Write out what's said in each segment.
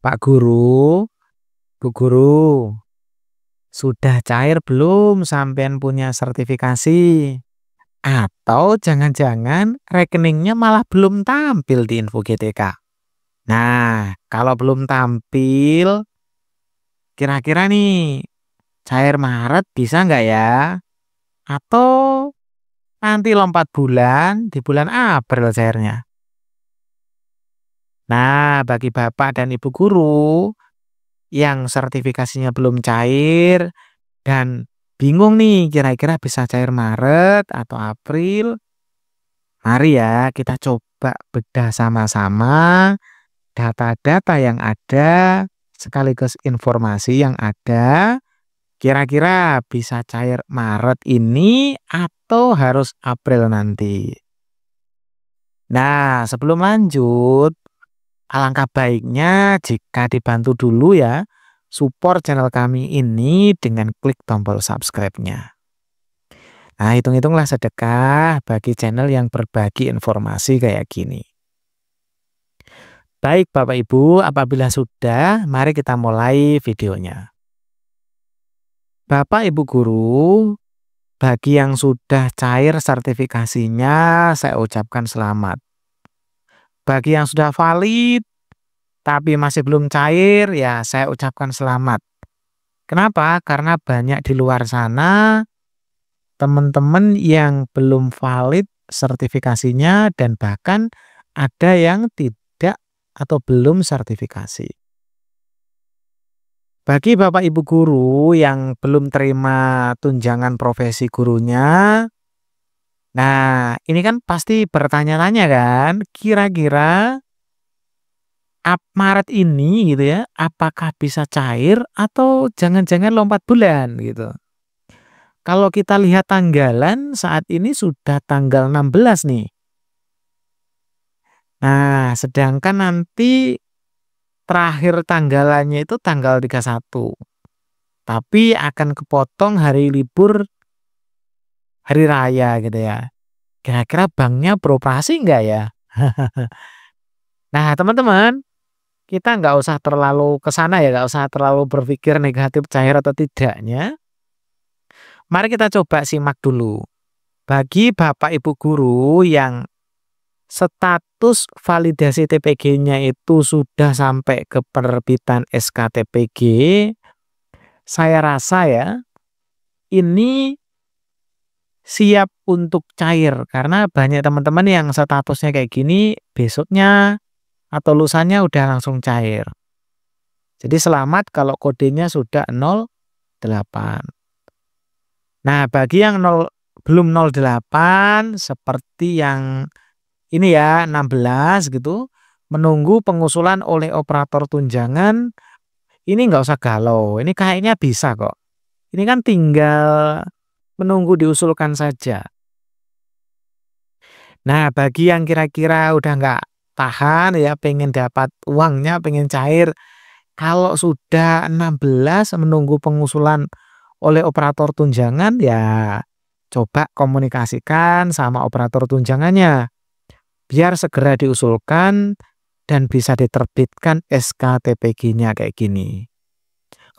Pak Guru, Bu Guru, sudah cair belum sampean punya sertifikasi? Atau jangan-jangan rekeningnya malah belum tampil di info GTK? Nah, kalau belum tampil, kira-kira nih cair Maret bisa nggak ya? Atau nanti lompat bulan di bulan April cairnya? Nah, bagi Bapak dan Ibu Guru yang sertifikasinya belum cair dan bingung nih kira-kira bisa cair Maret atau April, mari ya kita coba bedah sama-sama data-data yang ada sekaligus informasi yang ada. Kira-kira bisa cair Maret ini atau harus April nanti? Nah, sebelum lanjut, alangkah baiknya jika dibantu dulu ya support channel kami ini dengan klik tombol subscribe-nya. Nah, hitung-hitunglah sedekah bagi channel yang berbagi informasi kayak gini. Baik Bapak Ibu, apabila sudah, mari kita mulai videonya. Bapak Ibu Guru, bagi yang sudah cair sertifikasinya, saya ucapkan selamat. Bagi yang sudah valid, tapi masih belum cair, ya saya ucapkan selamat. Kenapa? Karena banyak di luar sana teman-teman yang belum valid sertifikasinya dan bahkan ada yang tidak atau belum sertifikasi. Bagi Bapak Ibu Guru yang belum terima tunjangan profesi gurunya, nah ini kan pasti bertanya-tanya kan, kira-kira Maret ini gitu ya, apakah bisa cair atau jangan-jangan lompat bulan gitu. Kalau kita lihat tanggalan saat ini sudah tanggal 16 nih. Nah, sedangkan nanti terakhir tanggalannya itu tanggal 31. Tapi akan kepotong hari libur hari raya gitu ya. Kira-kira banknya beroperasi enggak ya? Nah, teman-teman, kita nggak usah terlalu ke sana ya, nggak usah terlalu berpikir negatif cair atau tidaknya. Mari kita coba simak dulu. Bagi Bapak Ibu Guru yang status validasi TPG-nya itu sudah sampai ke penerbitan SK-TPG, saya rasa ya, ini siap untuk cair. Karena banyak teman-teman yang statusnya kayak gini, besoknya atau lusanya udah langsung cair. Jadi selamat kalau kodenya sudah 08. Nah, bagi yang belum 08 seperti yang ini ya 16 gitu, menunggu pengusulan oleh operator tunjangan, ini nggak usah galau. Ini kayaknya bisa kok. Ini kan tinggal menunggu diusulkan saja. Nah, bagi yang kira-kira udah nggak tahan ya, pengen dapat uangnya, pengen cair, kalau sudah 16 menunggu pengusulan oleh operator tunjangan ya coba komunikasikan sama operator tunjangannya biar segera diusulkan dan bisa diterbitkan SK-TPG-nya kayak gini.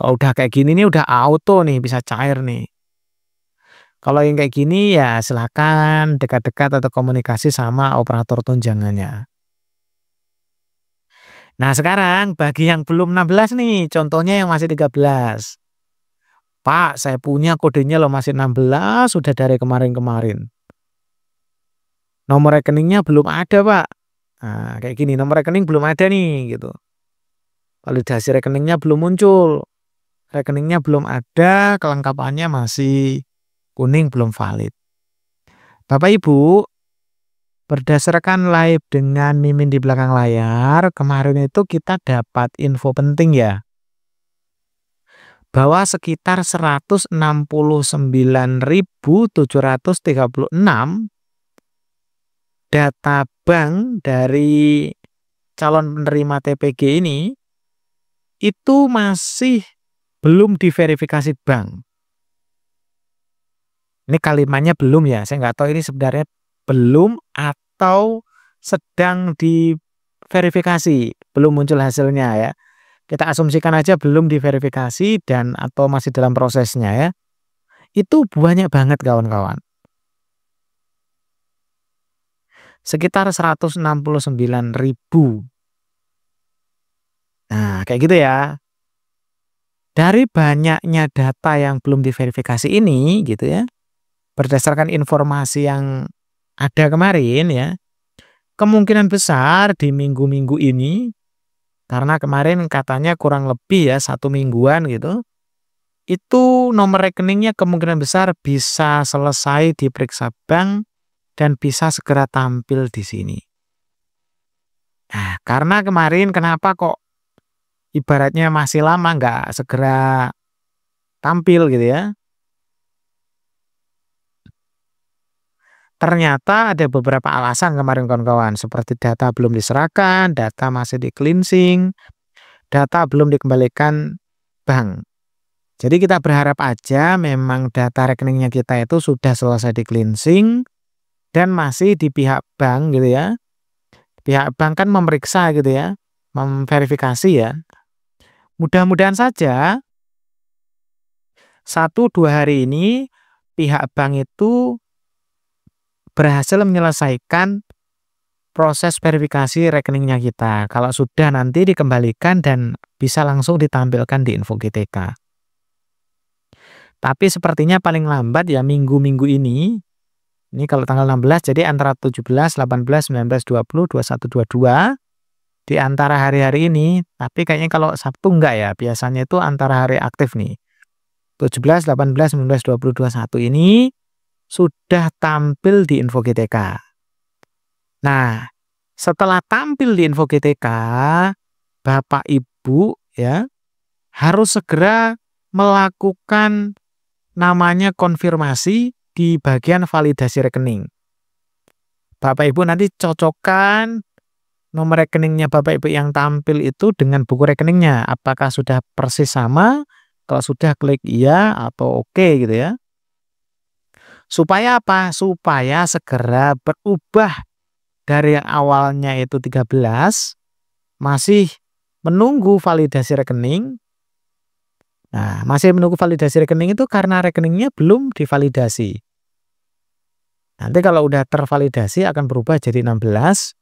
Kalau udah kayak gini nih udah auto nih bisa cair nih. Kalau yang kayak gini ya silakan dekat-dekat atau komunikasi sama operator tunjangannya. Nah, sekarang bagi yang belum 16 nih, contohnya yang masih 13. Pak, saya punya kodenya loh masih 16, sudah dari kemarin-kemarin. Nomor rekeningnya belum ada, Pak. Nah, kayak gini, nomor rekening belum ada nih, gitu. Validasi rekeningnya belum muncul. Rekeningnya belum ada, kelengkapannya masih kuning, belum valid. Bapak Ibu, berdasarkan live dengan Mimin di belakang layar, kemarin itu kita dapat info penting ya. Bahwa sekitar 169.736 data bank dari calon penerima TPG ini itu masih belum diverifikasi bank. Ini kalimatnya belum ya, saya nggak tahu ini sebenarnya belum atau sedang diverifikasi, belum muncul hasilnya ya. Kita asumsikan aja belum diverifikasi dan atau masih dalam prosesnya ya. Itu banyak banget kawan-kawan. Sekitar 169.000. Nah, kayak gitu ya. Dari banyaknya data yang belum diverifikasi ini gitu ya, berdasarkan informasi yang ada kemarin ya, kemungkinan besar di minggu-minggu ini, karena kemarin katanya kurang lebih ya 1 mingguan gitu, itu nomor rekeningnya kemungkinan besar bisa selesai diperiksa bank dan bisa segera tampil di sini. Nah, karena kemarin kenapa kok ibaratnya masih lama nggak segera tampil gitu ya. Ternyata ada beberapa alasan kemarin kawan-kawan, seperti data belum diserahkan, data masih di cleansing, data belum dikembalikan bank. Jadi kita berharap aja memang data rekeningnya kita itu sudah selesai di cleansing dan masih di pihak bank gitu ya. Pihak bank kan memeriksa gitu ya, memverifikasi ya. Mudah-mudahan saja 1-2 hari ini pihak bank itu berhasil menyelesaikan proses verifikasi rekeningnya kita. Kalau sudah nanti dikembalikan dan bisa langsung ditampilkan di info GTK. Tapi sepertinya paling lambat ya minggu-minggu ini kalau tanggal 16 jadi antara 17, 18, 19, 20, 21, 22 di antara hari-hari ini. Tapi kayaknya kalau Sabtu enggak ya, biasanya itu antara hari aktif nih. 17, 18, 19, 20, 21 ini sudah tampil di info GTK. Nah, setelah tampil di info GTK, Bapak Ibu ya harus segera melakukan namanya konfirmasi di bagian validasi rekening. Bapak Ibu nanti cocokkan nomor rekeningnya Bapak Ibu yang tampil itu dengan buku rekeningnya. Apakah sudah persis sama? Kalau sudah klik iya atau oke gitu ya. Supaya apa? Supaya segera berubah dari yang awalnya itu 13 masih menunggu validasi rekening. Nah, masih menunggu validasi rekening itu karena rekeningnya belum divalidasi. Nanti kalau udah tervalidasi akan berubah jadi 16.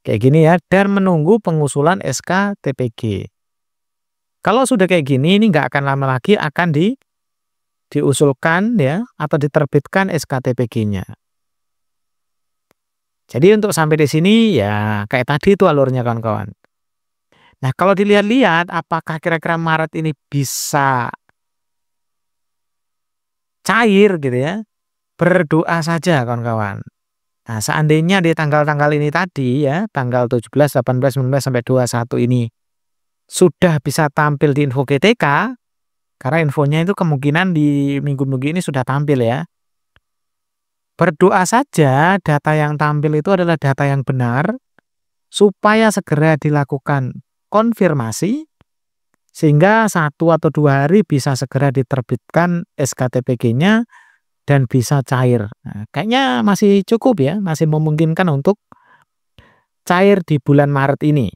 Kayak gini ya, dan menunggu pengusulan SK TPG. Kalau sudah kayak gini, ini nggak akan lama lagi akan diusulkan ya, atau diterbitkan SK TPG-nya. Jadi untuk sampai di sini ya kayak tadi itu alurnya kawan-kawan. Nah, kalau dilihat-lihat apakah kira-kira Maret ini bisa cair gitu ya? Berdoa saja kawan-kawan. Nah, seandainya di tanggal-tanggal ini tadi ya, tanggal 17, 18, 19 sampai 21 ini sudah bisa tampil di info GTK, karena infonya itu kemungkinan di minggu-minggu ini sudah tampil ya. Berdoa saja data yang tampil itu adalah data yang benar, supaya segera dilakukan konfirmasi, sehingga 1 atau 2 hari bisa segera diterbitkan SKTPG-nya dan bisa cair. Nah, kayaknya masih cukup ya, masih memungkinkan untuk cair di bulan Maret ini.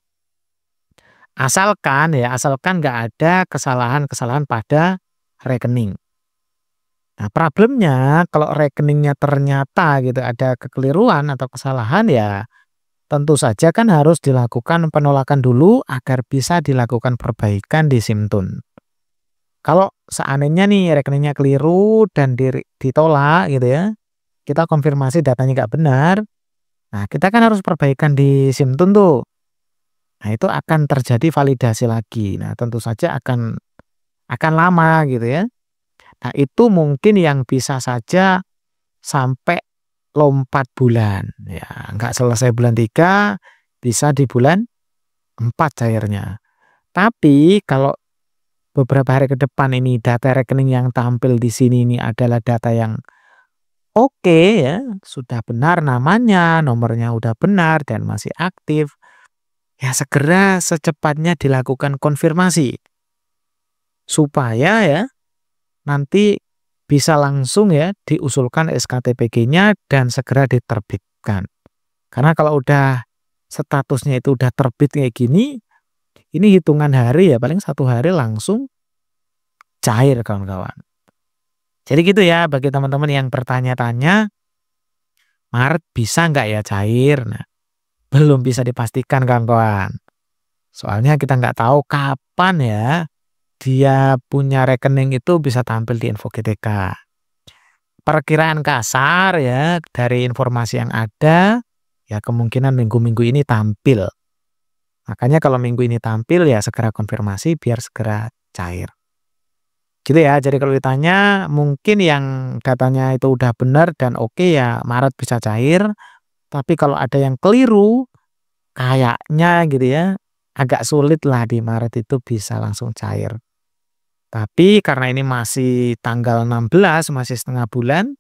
Asalkan nggak ada kesalahan-kesalahan pada rekening. Nah, problemnya kalau rekeningnya ternyata gitu ada kekeliruan atau kesalahan ya tentu saja kan harus dilakukan penolakan dulu agar bisa dilakukan perbaikan di Simtun. Kalau seandainya nih rekeningnya keliru dan ditolak gitu ya, kita konfirmasi datanya nggak benar, nah kita kan harus perbaikan di Simtun tuh. Nah itu akan terjadi validasi lagi. Nah tentu saja akan lama gitu ya. Nah itu mungkin yang bisa saja sampai lompat bulan. Ya nggak selesai bulan 3, bisa di bulan 4 cairnya. Tapi kalau beberapa hari ke depan ini data rekening yang tampil di sini ini adalah data yang oke ya, sudah benar namanya, nomornya udah benar dan masih aktif. Ya segera secepatnya dilakukan konfirmasi. Supaya ya nanti bisa langsung ya diusulkan SKTPG-nya dan segera diterbitkan. Karena kalau udah statusnya itu udah terbit kayak gini, Ini hitungan hari ya, paling 1 hari langsung cair kawan-kawan. Jadi gitu ya, bagi teman-teman yang bertanya-tanya, Maret bisa nggak ya cair? Nah, belum bisa dipastikan kawan-kawan. Soalnya kita nggak tahu kapan ya dia punya rekening itu bisa tampil di info GTK. Perkiraan kasar ya dari informasi yang ada, ya kemungkinan minggu-minggu ini tampil. Makanya kalau minggu ini tampil ya segera konfirmasi biar segera cair. Gitu ya, jadi kalau ditanya mungkin yang datanya itu udah benar dan oke ya Maret bisa cair, tapi kalau ada yang keliru kayaknya gitu ya agak sulit lah di Maret itu bisa langsung cair. Tapi karena ini masih tanggal 16, masih setengah bulan,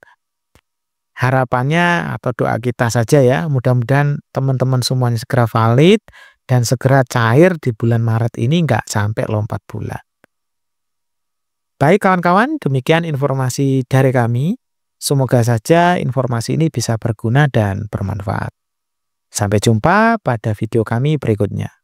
harapannya atau doa kita saja ya, mudah-mudahan teman-teman semuanya segera valid dan segera cair di bulan Maret ini nggak sampai lompat bulan. Baik kawan-kawan, demikian informasi dari kami. Semoga saja informasi ini bisa berguna dan bermanfaat. Sampai jumpa pada video kami berikutnya.